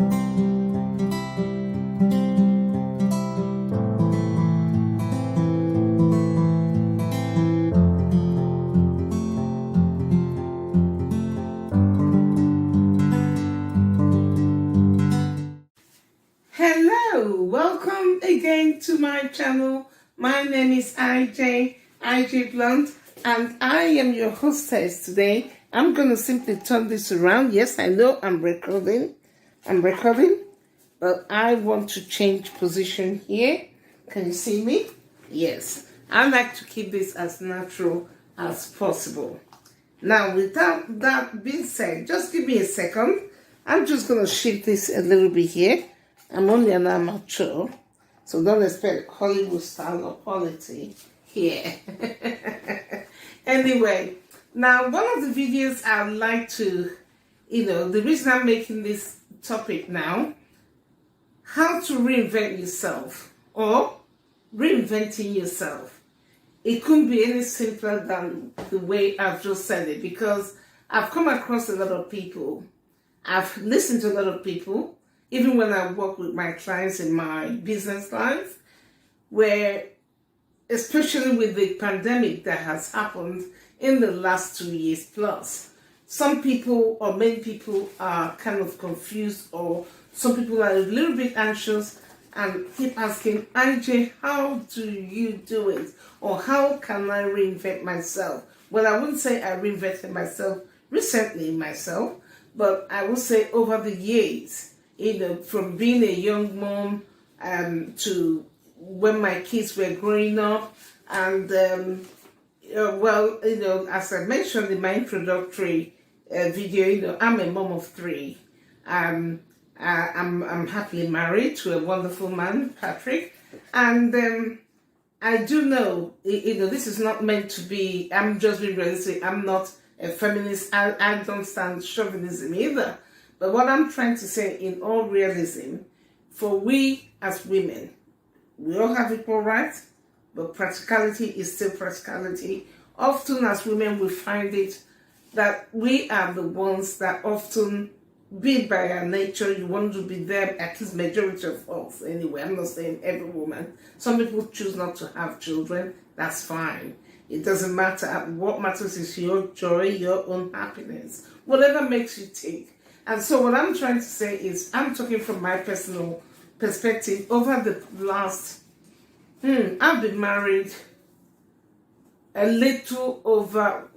Hello, welcome again to my channel. My name is IJ Blunt, and I am your hostess today. I'm going to simply turn this around. Yes, I know I'm recording, but I want to change position here. Can you see me? Yes, I like to keep this as natural as possible. Now, without that being said, just give me a second. I'm just going to shift this a little bit here. I'm only an amateur, so don't expect Hollywood style or quality here. Anyway, now one of the videos I'd like to, the reason I'm making this topic now, how to reinvent yourself or reinventing yourself. It couldn't be any simpler than the way I've just said it, because I've come across a lot of people. I've listened to a lot of people, even when I work with my clients in my business life, where, especially with the pandemic that has happened in the last 2 years plus, some people or many people are kind of confused, or some people are a little bit anxious and keep asking, IJ, how do you do it? Or how can I reinvent myself? Well, I wouldn't say I reinvented myself recently but I would say over the years, from being a young mom to when my kids were growing up. And, as I mentioned in my introductory video, I'm a mom of 3. I'm happily married to a wonderful man, Patrick. And I do know, this is not meant to be, I'm just being realistic. I'm not a feminist. I don't stand chauvinism either. But what I'm trying to say in all realism, for we as women, we all have equal rights, but practicality is still practicality. Often as women, we find it that we are the ones that often, be by our nature, you want to be there, at least majority of us anyway. I'm not saying every woman. Some people choose not to have children. That's fine. It doesn't matter. What matters is your joy, your own happiness, whatever makes you tick. And so what I'm trying to say is, I'm talking from my personal perspective. Over the last, I've been married a little over,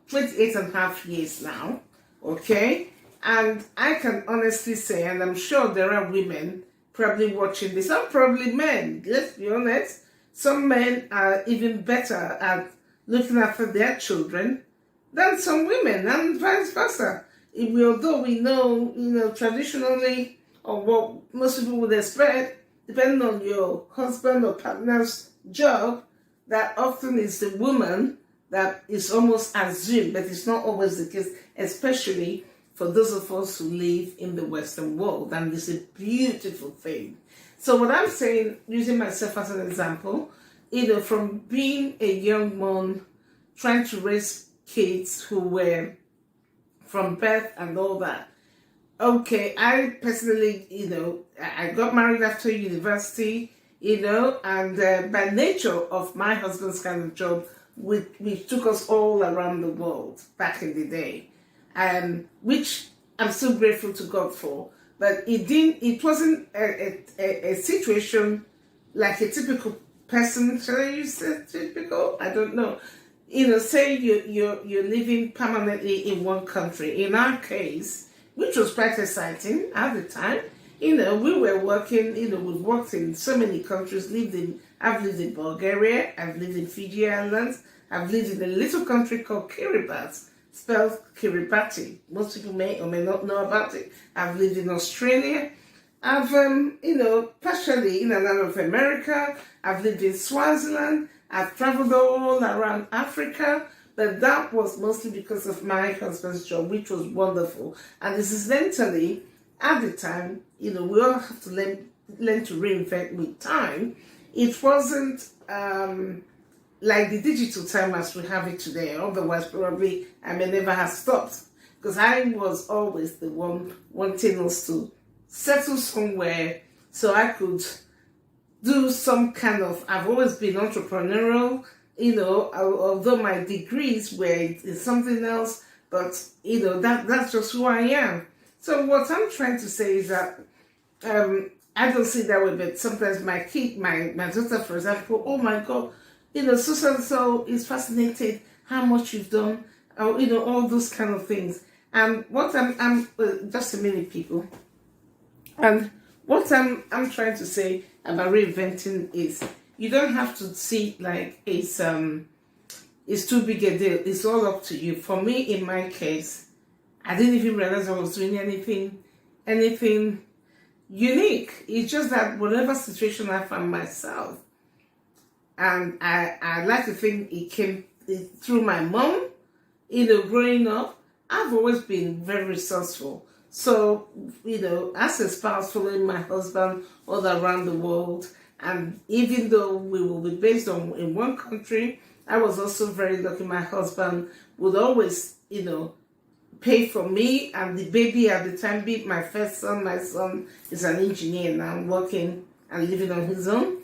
28 and a half years now, okay? And I can honestly say, and I'm sure there are women probably watching this, and probably men, let's be honest, some men are even better at looking after their children than some women, and vice versa. Although we know, traditionally, or what most people would expect, depending on your husband or partner's job, that often is the woman that is almost assumed, but it's not always the case, especially for those of us who live in the Western world, and it's a beautiful thing. So what I'm saying, using myself as an example, from being a young mom, trying to raise kids who were from birth and all that. Okay, I personally, I got married after university, and by nature of my husband's kind of job, we took us all around the world back in the day, which I'm still grateful to God for. But it wasn't a situation like a typical person. Shall I use typical? I don't know. Say you're living permanently in one country. In our case, which was quite exciting at the time, we were working, we've worked in so many countries. I've lived in Bulgaria, I've lived in Fiji Islands, I've lived in a little country called Kiribati, spelled Kiribati. Most people may or may not know about it. I've lived in Australia. I've, partially in and out of America. I've lived in Swaziland. I've traveled all around Africa, but that was mostly because of my husband's job, which was wonderful. And incidentally, at the time, we all have to learn to reinvent with time. It wasn't like the digital time as we have it today. Otherwise, probably I may never have stopped, because I was always the one wanting us to settle somewhere so I could do some kind of, I've always been entrepreneurial, although my degrees were in something else, but that's just who I am. So what I'm trying to say is that I don't see that way, but sometimes my kid, my daughter, for example, oh my God, so is fascinated how much you've done, or, all those kind of things. And what I'm just a minute, people. And what I'm trying to say about reinventing is you don't have to see it like it's too big a deal. It's all up to you. For me, in my case, I didn't even realize I was doing anything unique. It's just that whatever situation I found myself, and I like to think it came through my mom, growing up, I've always been very resourceful. So, as a spouse, following my husband all around the world, and even though we will be based in one country, I was also very lucky. My husband would always, pay for me and the baby at the time, be my first son. My son is an engineer now, working and living on his own.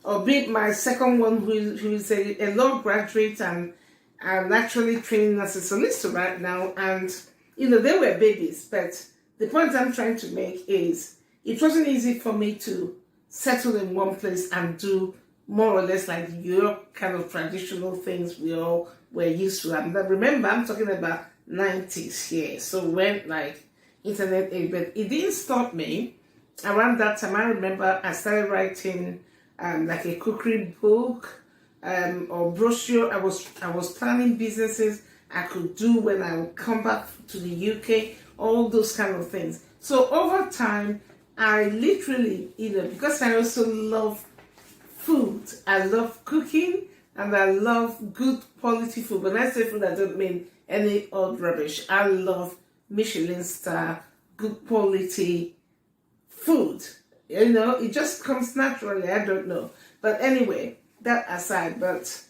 Or be my second one, who is a law graduate and actually training as a solicitor right now. And, they were babies. But the point I'm trying to make is it wasn't easy for me to settle in one place and do more or less like your kind of traditional things we all were used to. And remember, I'm talking about 90s here. So when like internet age, but it didn't stop me. Around that time, I remember I started writing like a cookery book or brochure. I was planning businesses I could do when I would come back to the UK, all those kind of things. So over time, I literally, because I also love food, I love cooking, and I love good quality food. When I say food, I don't mean any old rubbish. I love Michelin star, good quality food. It just comes naturally. I don't know. But anyway, that aside, but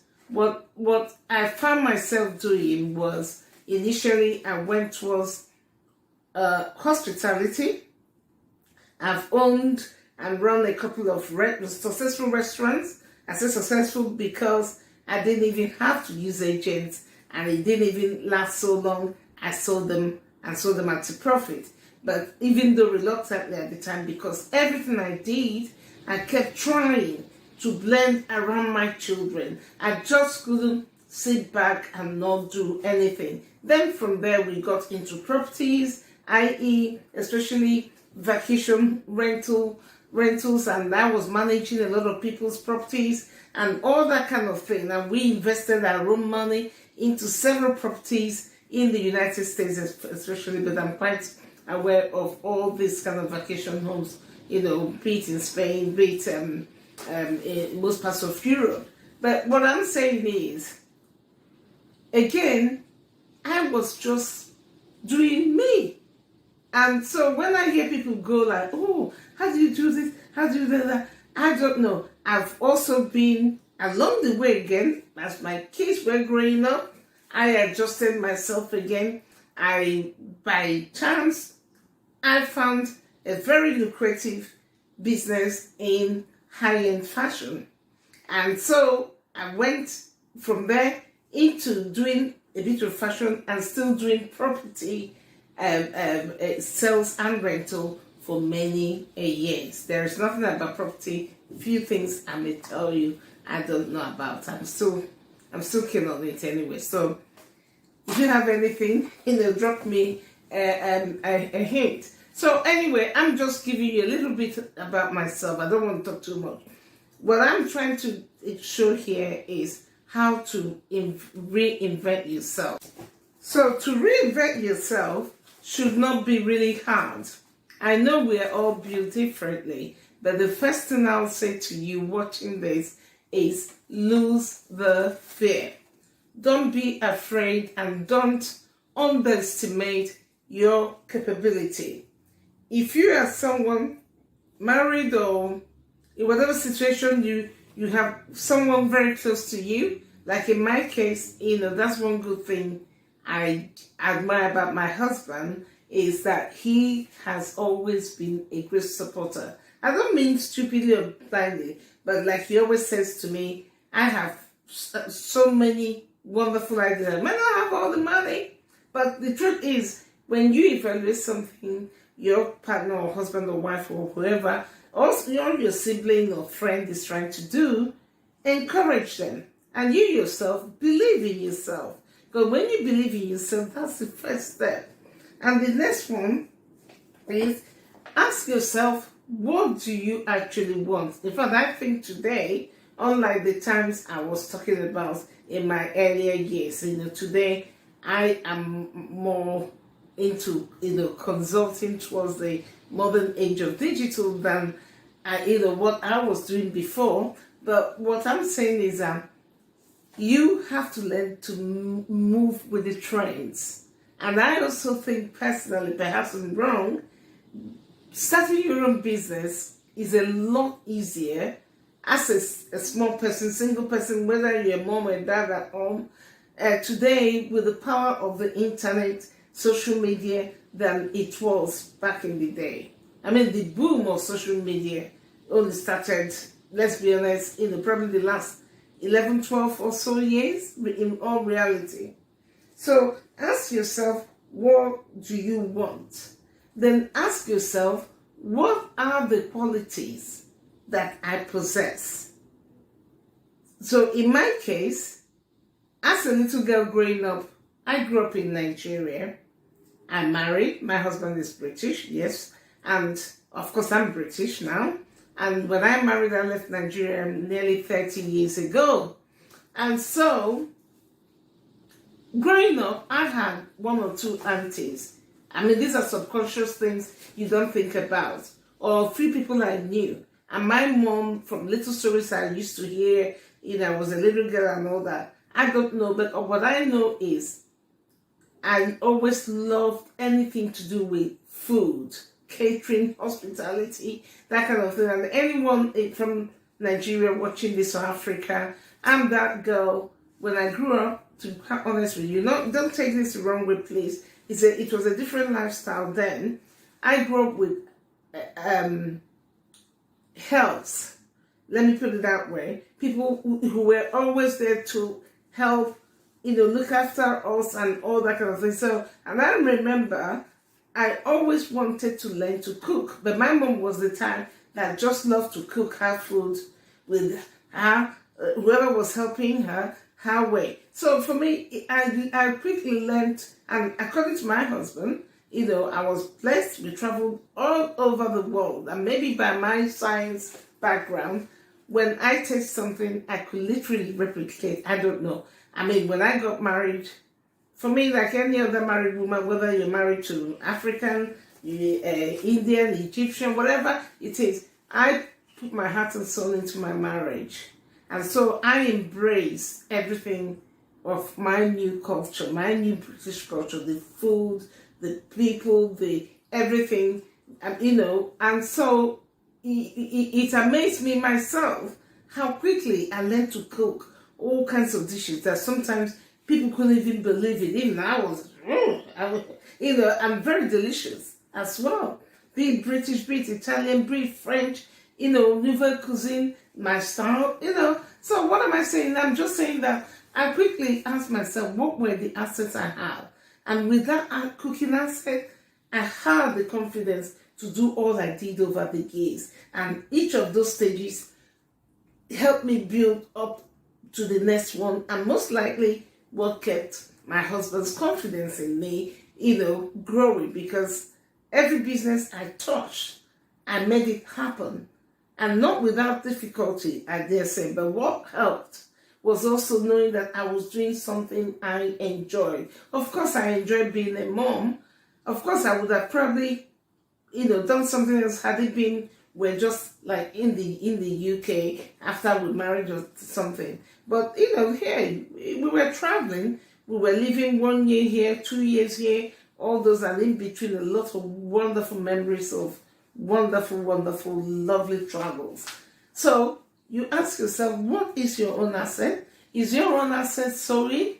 what I found myself doing was initially I went towards hospitality. I've owned and run a couple of successful restaurants. I say successful because I didn't even have to use agents, and it didn't even last so long. I sold them at a profit. But even though reluctantly at the time, because everything I did, I kept trying to blend around my children. I just couldn't sit back and not do anything. Then from there, we got into properties, i.e., especially vacation rentals, and I was managing a lot of people's properties and all that kind of thing. And we invested our own money into several properties in the United States, especially, but I'm quite aware of all these kind of vacation homes, be it in Spain, be it in most parts of Europe. But what I'm saying is, again, I was just doing me. And so when I hear people go like, oh, how do you do this? How do you do that? I don't know. I've also been along the way again, as my kids were growing up, I adjusted myself again. By chance, I found a very lucrative business in high-end fashion. And so I went from there into doing a bit of fashion and still doing property sales and rental for many years. There is nothing about property. Few things I may tell you I don't know about. I'm still keen on it anyway. So if you have anything, drop me a hint. So anyway, I'm just giving you a little bit about myself. I don't want to talk too much. What I'm trying to show here is how to reinvent yourself. So to reinvent yourself should not be really hard. I know we are all built differently, but the first thing I'll say to you watching this is lose the fear. Don't be afraid and don't underestimate your capability. If you are someone married or in whatever situation you have someone very close to you, like in my case, that's one good thing I admire about my husband is that he has always been a great supporter. I don't mean stupidly or blindly, but like he always says to me, I have so many wonderful ideas. I might not have all the money, but the truth is, when you evaluate something, your partner or husband or wife or whoever, also your sibling or friend is trying to do, encourage them. And you yourself, believe in yourself. Because when you believe in yourself, that's the first step. And the next one is ask yourself, what do you actually want? In fact, I think today, unlike the times I was talking about in my earlier years, today I am more into, consulting towards the modern age of digital than what I was doing before. But what I'm saying is you have to learn to move with the trends. And I also think personally, perhaps I'm wrong, starting your own business is a lot easier as a small person, single person, whether you're a mom or dad at home, today with the power of the internet, social media, than it was back in the day. I mean, the boom of social media only started, let's be honest, probably the last 11, 12 or so years, in all reality. So ask yourself, what do you want? Then ask yourself, what are the qualities that I possess? So in my case, as a little girl growing up, I grew up in Nigeria. I'm married. My husband is British, yes. And of course, I'm British now. And when I married, I left Nigeria nearly 30 years ago. And so, growing up, I had one or two aunties. I mean, these are subconscious things you don't think about. Or 3 people I knew. And my mom, from little stories I used to hear, I was a little girl and all that. I don't know, but what I know is I always loved anything to do with food, catering, hospitality, that kind of thing. And anyone from Nigeria watching this, or Africa, I'm that girl. When I grew up, to be quite honest with you, don't take this the wrong way, please. It was a different lifestyle then. I grew up with health. Let me put it that way. People who were always there to help, look after us and all that kind of thing. So, and I remember I always wanted to learn to cook, but my mom was the type that just loved to cook her food with her, whoever was helping her, her way. So for me, I quickly learned, and according to my husband, I was blessed. We traveled all over the world, and maybe by my science background, when I taste something, I could literally replicate. I don't know. I mean, when I got married, for me, like any other married woman, whether you're married to African, Indian, Egyptian, whatever it is, I put my heart and soul into my marriage. And so I embrace everything of my new culture, my new British culture, the food, the people, the everything, and so it amazed me myself how quickly I learned to cook all kinds of dishes that sometimes people couldn't even believe it. Even I was, I'm very delicious as well. Be it British, be it Italian, be it French, nouvelle cuisine, my style, So what am I saying? I'm just saying that I quickly asked myself, what were the assets I had? And with that cooking asset, I had the confidence to do all I did over the years. And each of those stages helped me build up to the next one. And most likely what kept my husband's confidence in me, growing. Because every business I touched, I made it happen. And not without difficulty, I dare say. But what helped was also knowing that I was doing something I enjoyed. Of course, I enjoyed being a mom. Of course, I would have probably, done something else had it been we're just like in the UK after we married or something. But here we were traveling. We were living 1 year here, 2 years here. All those, and in between a lot of wonderful memories of wonderful, wonderful, lovely travels. So you ask yourself, what is your own asset? Is your own asset sewing?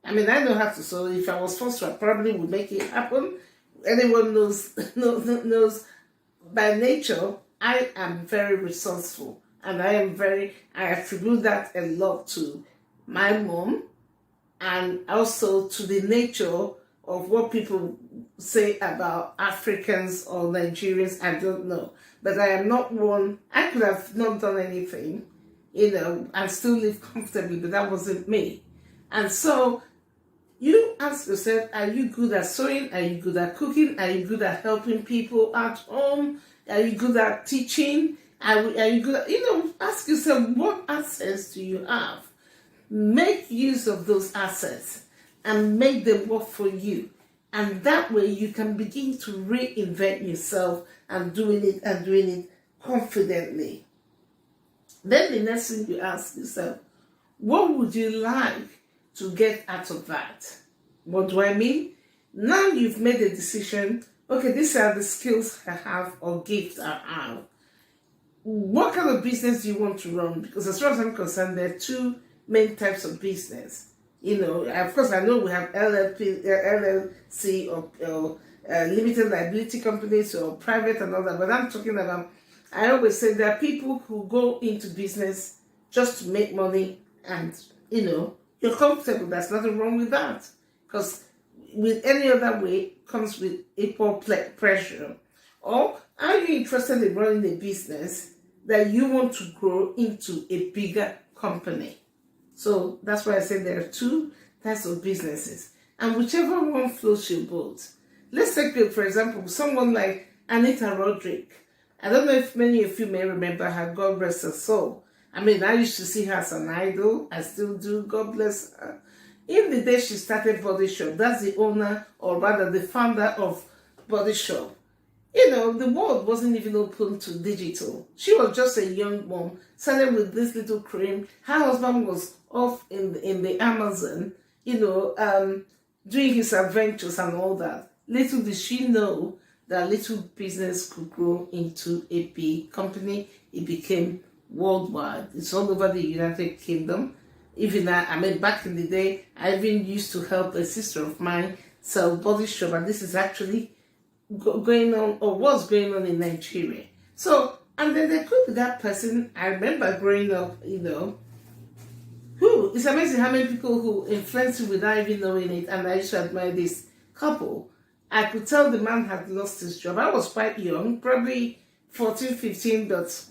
I mean, I know how to sew. If I was forced to, I probably would make it happen. anyone knows by nature, I am very resourceful, and I attribute that a lot to my mom, and also to the nature of what people say about Africans or Nigerians. I don't know, but I am not one. I could have not done anything, and still live comfortably, but that wasn't me. And so you ask yourself, are you good at sewing? Are you good at cooking? Are you good at helping people at home? Are you good at teaching? Are you good at, ask yourself, what assets do you have? Make use of those assets and make them work for you. And that way you can begin to reinvent yourself and doing it confidently. Then the next thing you ask yourself, what would you like to get out of that? What do I mean? Now you've made a decision, okay, these are the skills I have or gifts I have. What kind of business do you want to run? Because as far as I'm concerned, there are two main types of business. Of course, I know we have LLC or limited liability companies or private and all that, but I'm talking about, I always say there are people who go into business just to make money and, you're comfortable. There's nothing wrong with that. Because with any other way comes with equal pressure. Or are you interested in running a business that you want to grow into a bigger company? So that's why I say there are two types of businesses. And whichever one floats your boat. Let's take, for example, someone like Anita Roderick. I don't know if many of you may remember her, God rest her soul. I mean, I used to see her as an idol. I still do, God bless her. In the day she started Body Shop, that's the owner, or rather the founder of Body Shop. The world wasn't even open to digital. She was just a young mom, selling with this little cream. Her husband was off in the Amazon, doing his adventures and all that. Little did she know that little business could grow into a big company. It became worldwide. It's all over the United Kingdom. Even back in the day, I even used to help a sister of mine sell Body Shop, and this is actually going on, or was going on, in Nigeria. So, and then there could be that person. I remember growing up, it's amazing how many people who influence you without even knowing it, and I used to admire this couple. I could tell the man had lost his job. I was quite young, probably 14, 15, but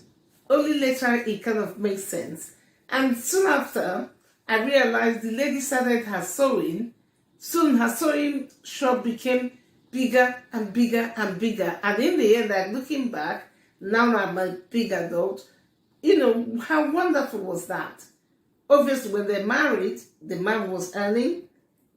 only later it kind of made sense. And soon after, I realized the lady started her sewing. Soon her sewing shop became bigger and bigger and bigger. And in the end, like looking back, now I'm a big adult, how wonderful was that? Obviously, when they're married, the man was earning,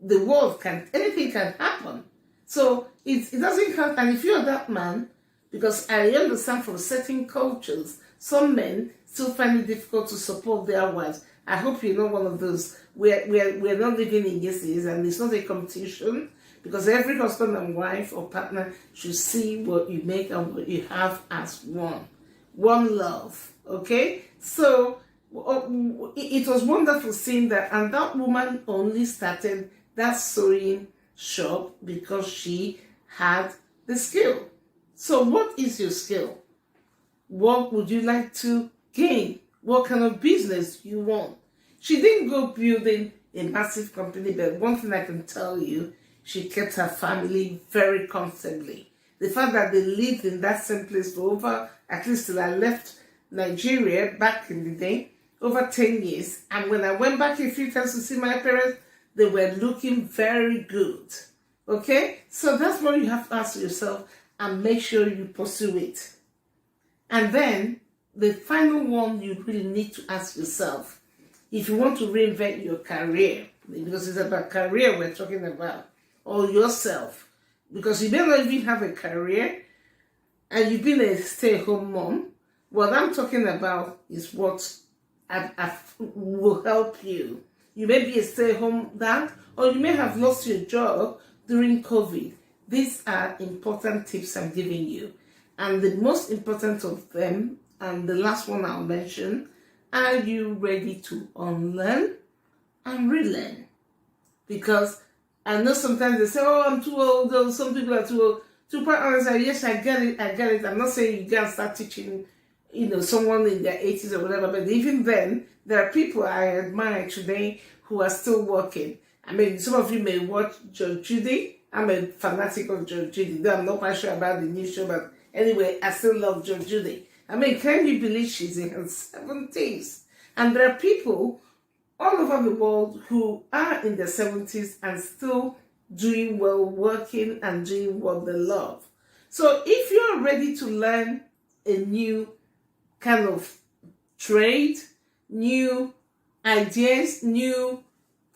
anything can happen. So it doesn't count. And if you're that man, because I understand from certain cultures, some men still find it difficult to support their wives. I hope you're not one of those. We're not living in yeses, and it's not a competition, because every husband and wife or partner should see what you make and what you have as one love. Okay, so it was wonderful seeing that, and that woman only started that sewing shop because she had the skill. So what is your skill? What would you like to gain? What kind of business you want? She didn't go building a massive company, but one thing I can tell you, she kept her family very comfortably. The fact that they lived in that same place for over, at least till I left Nigeria back in the day, over 10 years. And when I went back a few times to see my parents, they were looking very good. Okay? So that's what you have to ask yourself, and make sure you pursue it. And then the final one you really need to ask yourself, if you want to reinvent your career, because it's about career we're talking about, or yourself, because you may not even have a career and you've been a stay-at-home mom. What I'm talking about is what will help you. You may be a stay-at-home dad, or you may have lost your job during COVID. These are important tips I'm giving you. And the most important of them, and the last one I'll mention, are you ready to unlearn and relearn? Because I know sometimes they say, oh, I'm too old, or some people are too old. To be quite honest, yes, I get it. I'm not saying you can't start teaching, someone in their 80s or whatever, but even then, there are people I admire today who are still working. I mean, some of you may watch Judge Judy. I'm a fanatic of Judge Judy, though I'm not quite sure about the new show, but anyway, I still love Judge Judy. I mean, can you believe she's in her 70s? And there are people all over the world who are in their 70s and still doing well, working and doing what they love. So if you're ready to learn a new kind of trade, new ideas, new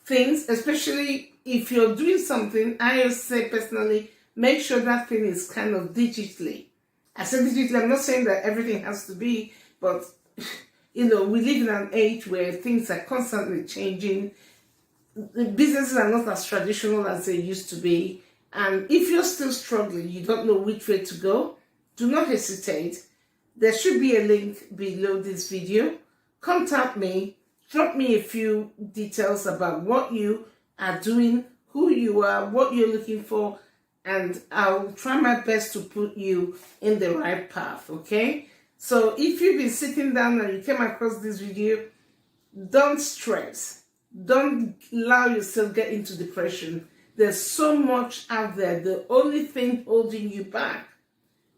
things, especially if you're doing something, I always say personally, make sure that thing is kind of digitally. I say digitally, I'm not saying that everything has to be, but we live in an age where things are constantly changing. The businesses are not as traditional as they used to be. And if you're still struggling, you don't know which way to go, do not hesitate. There should be a link below this video. Contact me, drop me a few details about what you are doing, who you are, what you're looking for, and I'll try my best to put you in the right path, okay? So if you've been sitting down and you came across this video, don't stress. Don't allow yourself get into depression. There's so much out there. The only thing holding you back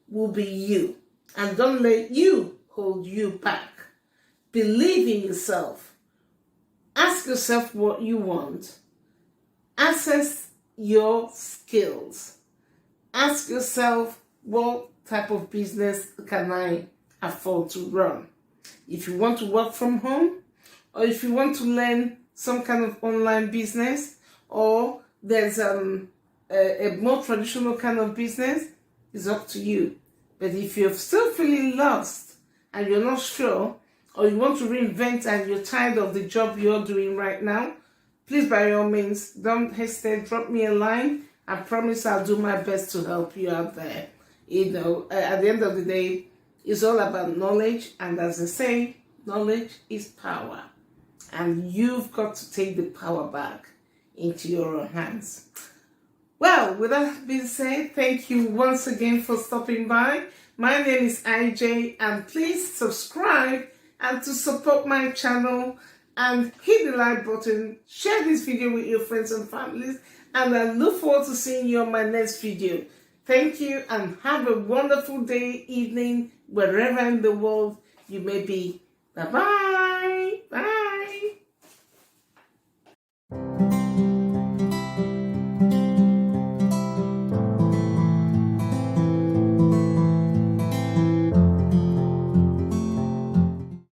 will be you. And don't let you hold you back. Believe in yourself. Ask yourself what you want. Assess your skills. Ask yourself, what type of business can I afford to run? If you want to work from home, or if you want to learn some kind of online business, or there's a more traditional kind of business, it's up to you. But if you're still feeling lost and you're not sure, or you want to reinvent and you're tired of the job you're doing right now, please, by all means, don't hesitate. Drop me a line. I promise I'll do my best to help you out there. At the end of the day, it's all about knowledge. And as I say, knowledge is power. And you've got to take the power back into your own hands. Well, with that being said, thank you once again for stopping by. My name is IJ, and please subscribe and to support my channel and hit the like button, share this video with your friends and families, and I look forward to seeing you on my next video. Thank you and have a wonderful day, evening, wherever in the world you may be. Bye-bye. Bye.